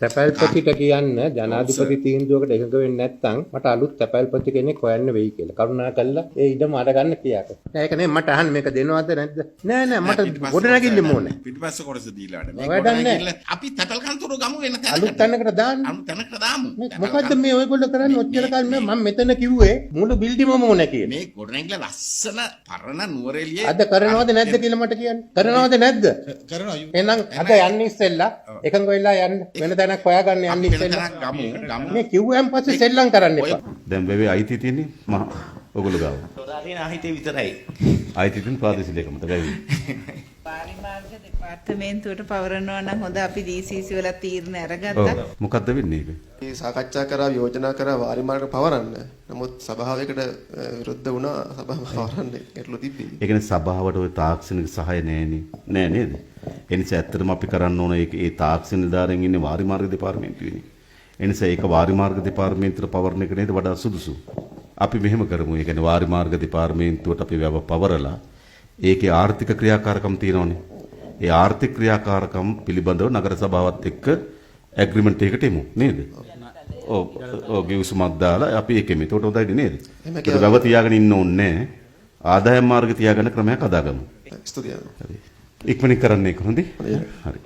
තැපැල්පතිට කියන්න ජනාධිපති තීන්දුවකට එකඟ වෙන්නේ නැත්නම් මට අලුත් තැපැල්පති කෙනෙක් හොයන්න වෙයි කියලා. කරුණාකරලා ඒ ඉඩම අරගන්න කියාක. නෑ ඒක නේ මට අහන්න මේක දෙනවද නැද්ද? නෑ මට ගොඩනැගිල්ල ඕනේ. පිටිපස්ස කොටස දීලාට. මේ ගොඩනැගිල්ල අපි තැපැල් කන්තර ගමු වෙන තැනකට. අලුත් තැනකට දාන්න. අලුත් තැනකට දාමු. මොකද්ද මේ ඔයගොල්ලෝ කරන්නේ ඔච්චර කාලෙ මම මෙතන කිව්වේ මුළු බිල්ඩිමම ඕනේ කියලා. මේ ගොඩනැගිල්ල ලස්සන පරණ නුවරඑළියේ අද කරනවද නැද්ද කියලා මට කියන්න. කරනවද නැද්ද? කරනවා. එහෙනම් අද යන්න ඉස්සෙල්ලා එකඟ වෙලා යන්න වෙන තැනක් හොයාගන්න යන්න ඉස්සෙල්ලා. ගමු. මේ කිව්වයන් පස්සේ සෙල්ලම් කරන්න එපා. දැන් වෙවේ අයිතිය තියෙන්නේ මහ ඔගොල්ලෝ ගාව. තොරාරින ආහිතේ විතරයි. අයිතිය තියෙන ප්‍රාදේශීය ලේකමට වෙවේ. පාරිමාර්ග දෙපාර්තමේන්තුවට පවරනවා නම් හොඳ අපි DCC වල තීරණ අරගත්තා. මොකද්ද වෙන්නේ ඒක? මේ සාකච්ඡා කරා යෝජනා කරා වාරිමාර්ග පවරන්න. නමුත් සභාවයකට විරුද්ධ වුණා සභාව පවරන්න ගැටලු තිබ්බේ. ඒ කියන්නේ සභාවට ওই තාක්ෂණික සහාය නැහැනේ. නෑ නේද? ඒ නිසා ඇත්තටම අපි කරන්න ඕන ඒ තාක්ෂණ නිලධාරීන් ඉන්නේ වාරිමාර්ග දෙපාර්තමේන්තුවේනේ. ඒ නිසා ඒක වාරිමාර්ග දෙපාර්තමේන්තුවට පවරන එක නේද වඩා සුදුසු. අපි මෙහෙම කරමු. ඒ කියන්නේ වාරිමාර්ග දෙපාර්තමේන්තුවට අපි වැව පවරලා ඒකේ ආර්ථික ක්‍රියාකාරකම් තියෙනවනේ. ඒ ආර්ථික ක්‍රියාකාරකම් පිළිබඳව නගර සභාවත් එක්ක ඇග්‍රීමන්ට් එකකට එමු නේද? ඔව් ගිවිසුමක් දාලා අපි ඒකෙම. ඒකට හොඳයි නේද? ඒක වැව තියාගෙන ඉන්න ඕනේ නෑ. ආදායම් මාර්ග තියාගන්න ක්‍රමයක් හදාගමු. ස්තුතියි. ඉක්මනින් කරන්න ඒක හොඳයි. හරි.